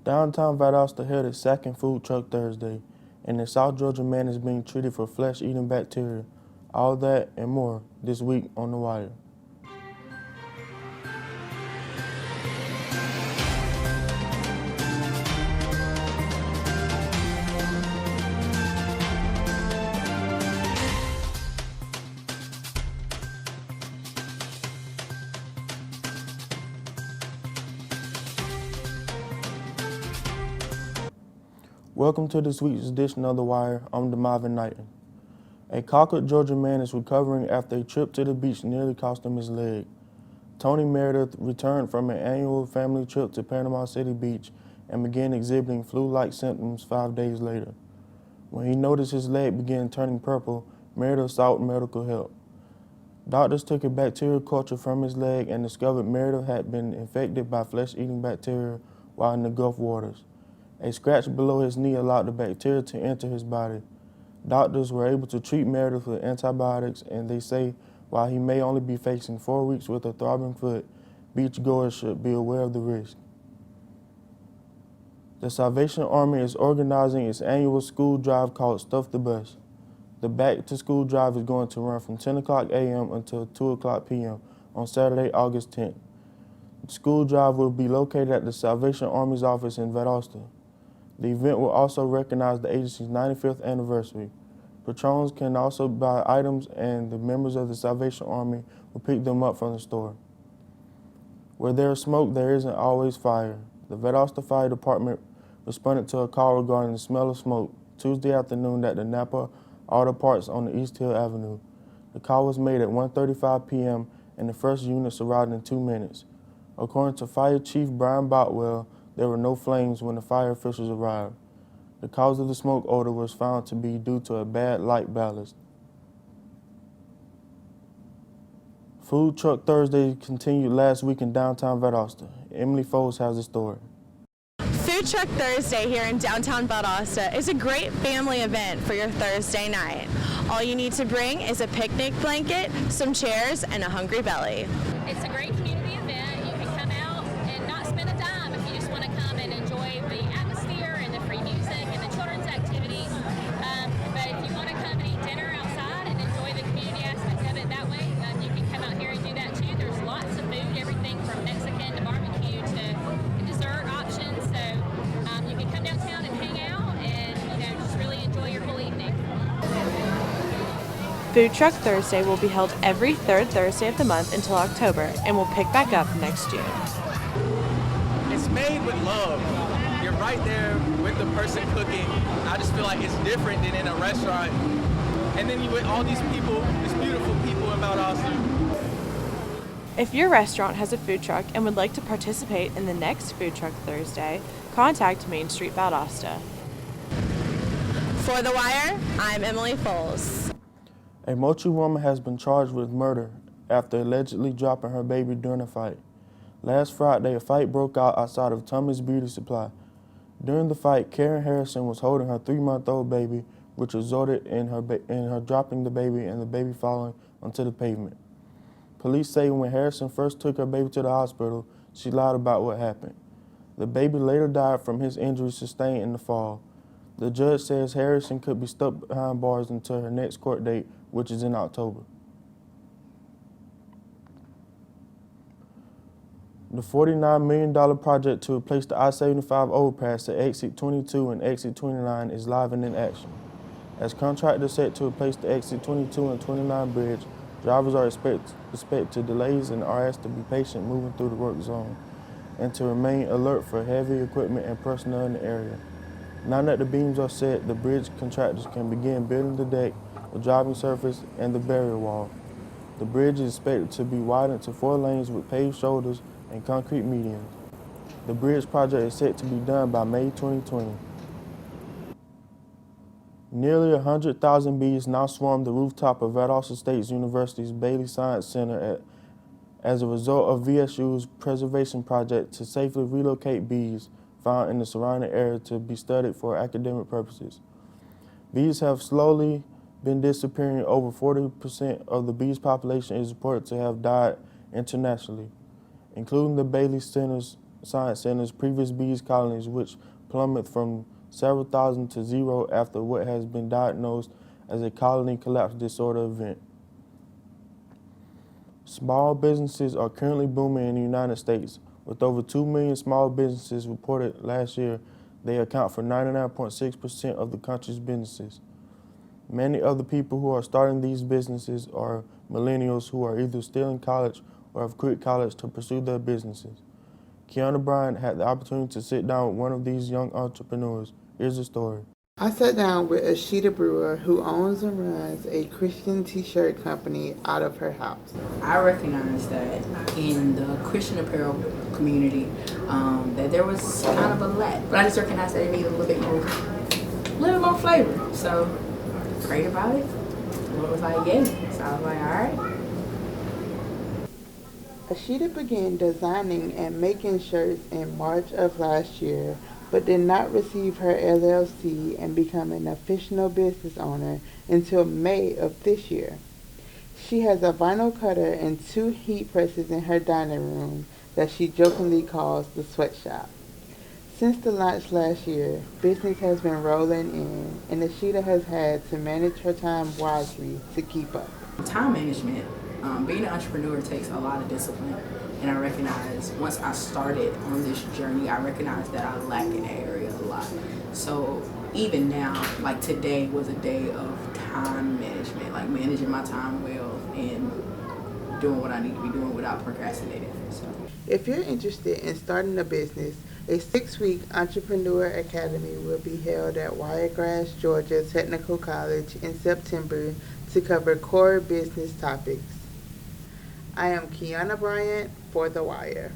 Downtown Valdosta held its second food truck Thursday, and a South Georgia man is being treated for flesh-eating bacteria. All that and more this week on The Wire. Welcome to this week's edition of The Wire. I'm DeMarvin Knighton. A Concord, Georgia man is recovering after a trip to the beach nearly cost him his leg. Tony Meredith returned from an annual family trip to Panama City Beach and began exhibiting flu-like symptoms 5 days later. When he noticed his leg began turning purple, Meredith sought medical help. Doctors took a bacterial culture from his leg and discovered Meredith had been infected by flesh-eating bacteria while in the Gulf waters. A scratch below his knee allowed the bacteria to enter his body. Doctors were able to treat Meredith with antibiotics, and they say while he may only be facing 4 weeks with a throbbing foot, beachgoers should be aware of the risk. The Salvation Army is organizing its annual school drive called Stuff the Bus. The back-to-school drive is going to run from 10 o'clock a.m. until 2 o'clock p.m. on Saturday, August 10th. The school drive will be located at the Salvation Army's office in Valdosta. The event will also recognize the agency's 95th anniversary. Patrons can also buy items, and the members of the Salvation Army will pick them up from the store. Where there is smoke, there isn't always fire. The Valdosta Fire Department responded to a call regarding the smell of smoke Tuesday afternoon at the Napa Auto Parts on the East Hill Avenue. The call was made at 1:35 p.m. and the first units arrived in 2 minutes. According to Fire Chief Brian Boutwell, there were no flames when the fire officials arrived. The cause of the smoke odor was found to be due to a bad light ballast. Food Truck Thursday continued last week in downtown Valdosta. Emily Foles has the story. Food Truck Thursday here in downtown Valdosta is a great family event for your Thursday night. All you need to bring is a picnic blanket, some chairs, and a hungry belly. It's a great community event. You can come out and not spend a dime if you just want to come and enjoy the atmosphere and the free music and the children's activities. But if you want to come and eat dinner outside and enjoy the community aspect of it that way, you can come out here and do that too. There's lots of food, everything from Mexican to barbecue to dessert options. So you can come downtown and hang out and just really enjoy your whole evening. Food Truck Thursday will be held every third Thursday of the month until October and will pick back up next June. It's made with love. You're right there with the person cooking. I just feel like it's different than in a restaurant. And then you with all these people, these beautiful people in Valdosta. If your restaurant has a food truck and would like to participate in the next Food Truck Thursday, contact Main Street Valdosta. For The Wire, I'm Emily Foles. A Mochi woman has been charged with murder after allegedly dropping her baby during a fight. Last Friday, a fight broke out outside of Tommy's Beauty Supply. During the fight, Karen Harrison was holding her 3-month-old baby, which resulted in her dropping the baby and the baby falling onto the pavement. Police say when Harrison first took her baby to the hospital, she lied about what happened. The baby later died from his injuries sustained in the fall. The judge says Harrison could be stuck behind bars until her next court date, which is in October. The $49 million project to replace the I-75 overpass at Exit 22 and Exit 29 is live and in action. As contractors set to replace the Exit 22 and 29 bridge, drivers are expected delays and are asked to be patient moving through the work zone and to remain alert for heavy equipment and personnel in the area. Now that the beams are set, the bridge contractors can begin building the deck, the driving surface, and the barrier wall. The bridge is expected to be widened to 4 lanes with paved shoulders and concrete medians. The bridge project is set to be done by May 2020. Nearly 100,000 bees now swarm the rooftop of Valdosta State University's Bailey Science Center as a result of VSU's preservation project to safely relocate bees found in the surrounding area to be studied for academic purposes. Bees have slowly been disappearing. Over 40% of the bees' population is reported to have died internationally, including the Bailey Center's Science Center's previous bees colonies, which plummeted from several thousand to zero after what has been diagnosed as a colony collapse disorder event. Small businesses are currently booming in the United States. With over 2 million small businesses reported last year, they account for 99.6% of the country's businesses. Many of the people who are starting these businesses are millennials who are either still in college or have quit college to pursue their businesses. Kiana Bryant had the opportunity to sit down with one of these young entrepreneurs. Here's the story. I sat down with Ashita Brewer, who owns and runs a Christian t-shirt company out of her house. I recognize that in the Christian apparel community, that there was kind of a lack. But I just recognized that it needed a little more flavor. So, prayed about it. What was like, yeah. So I was like, all right. Ashita began designing and making shirts in March of last year, but did not receive her LLC and become an official business owner until May of this year. She has a vinyl cutter and 2 heat presses in her dining room that she jokingly calls the sweatshop. Since the launch last year, business has been rolling in, and Ashita has had to manage her time wisely to keep up. Time management, being an entrepreneur takes a lot of discipline. And I recognize once I started on this journey, I recognized that I lack in that area a lot. So even now, like today was a day of time management, like managing my time well and doing what I need to be doing without procrastinating. So, if you're interested in starting a business, a 6-week Entrepreneur Academy will be held at Wiregrass Georgia Technical College in September to cover core business topics. I am Kiana Bryant for The Wire.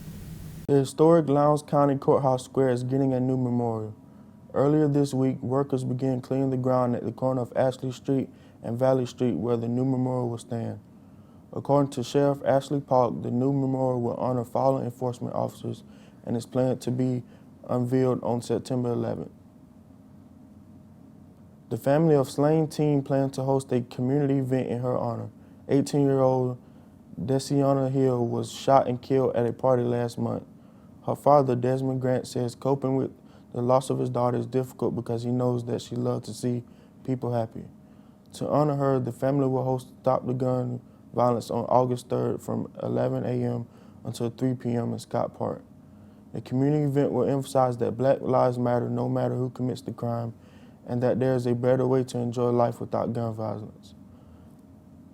The historic Lowndes County Courthouse Square is getting a new memorial. Earlier this week, workers began clearing the ground at the corner of Ashley Street and Valley Street where the new memorial will stand. According to Sheriff Ashley Park, the new memorial will honor fallen enforcement officers and is planned to be unveiled on September 11th. The family of slain teen plans to host a community event in her honor. 18-year-old Desiana Hill was shot and killed at a party last month. Her father, Desmond Grant, says coping with the loss of his daughter is difficult because he knows that she loved to see people happy. To honor her, the family will host Stop the Gun Violence on August 3rd from 11 a.m. until 3 p.m. in Scott Park. The community event will emphasize that Black lives matter no matter who commits the crime and that there is a better way to enjoy life without gun violence.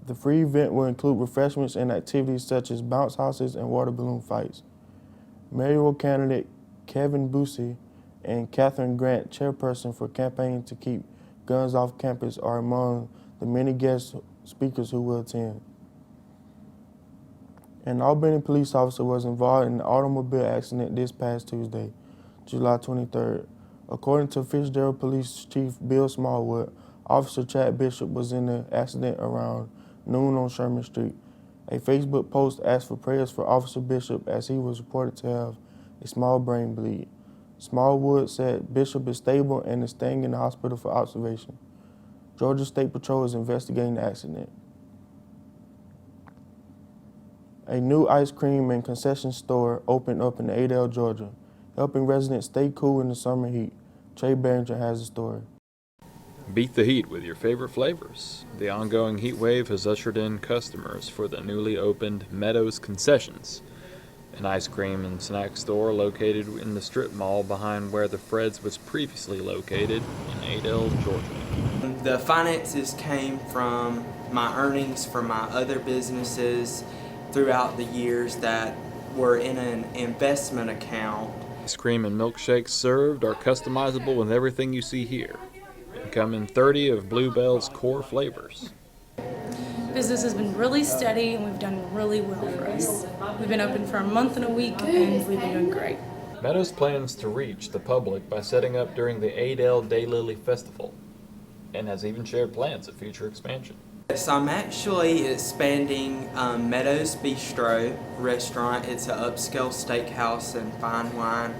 The free event will include refreshments and activities such as bounce houses and water balloon fights. Mayoral candidate Kevin Busey and Catherine Grant, chairperson for Campaign to Keep Guns Off Campus, are among the many guest speakers who will attend. An Albany police officer was involved in an automobile accident this past Tuesday, July 23rd. According to Fitzgerald Police Chief Bill Smallwood, Officer Chad Bishop was in the accident around noon on Sherman Street. A Facebook post asked for prayers for Officer Bishop as he was reported to have a small brain bleed. Smallwood said Bishop is stable and is staying in the hospital for observation. Georgia State Patrol is investigating the accident. A new ice cream and concession store opened up in Adel, Georgia, helping residents stay cool in the summer heat. Trey Barringer has the story. Beat the heat with your favorite flavors. The ongoing heat wave has ushered in customers for the newly opened Meadows Concessions, an ice cream and snack store located in the strip mall behind where the Fred's was previously located in Adel, Georgia. The finances came from my earnings from my other businesses throughout the years that were in an investment account. Ice cream and milkshakes served are customizable with everything you see here. Come in 30 of Bluebell's core flavors. Business has been really steady and we've done really well for us. We've been open for a month and a week and we've been doing great. Meadows plans to reach the public by setting up during the Adel Daylily Festival and has even shared plans of future expansion. So I'm actually expanding Meadows Bistro restaurant. It's an upscale steakhouse and fine wine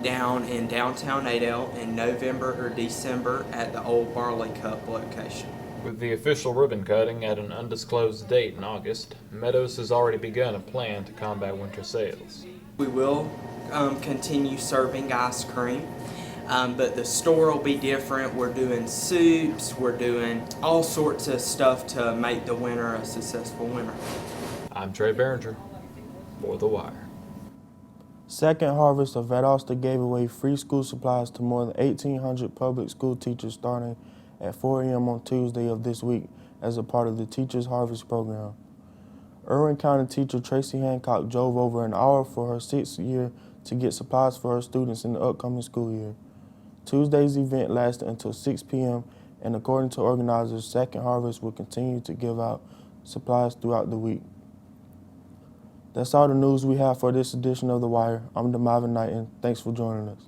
down in downtown Adel in November or December at the old Barley Cup location. With the official ribbon cutting at an undisclosed date in August, Meadows has already begun a plan to combat winter sales. We will continue serving ice cream. But the store will be different. We're doing soups, we're doing all sorts of stuff to make the winter a successful winter. I'm Trey Behringer for The Wire. Second Harvest of Valdosta gave away free school supplies to more than 1,800 public school teachers starting at 4 a.m. on Tuesday of this week as a part of the Teachers Harvest program. Irwin County teacher Tracy Hancock drove over an hour for her 6th year to get supplies for her students in the upcoming school year. Tuesday's event lasted until 6 p.m. and according to organizers, Second Harvest will continue to give out supplies throughout the week. That's all the news we have for this edition of The Wire. I'm DeMarvin Knight, and thanks for joining us.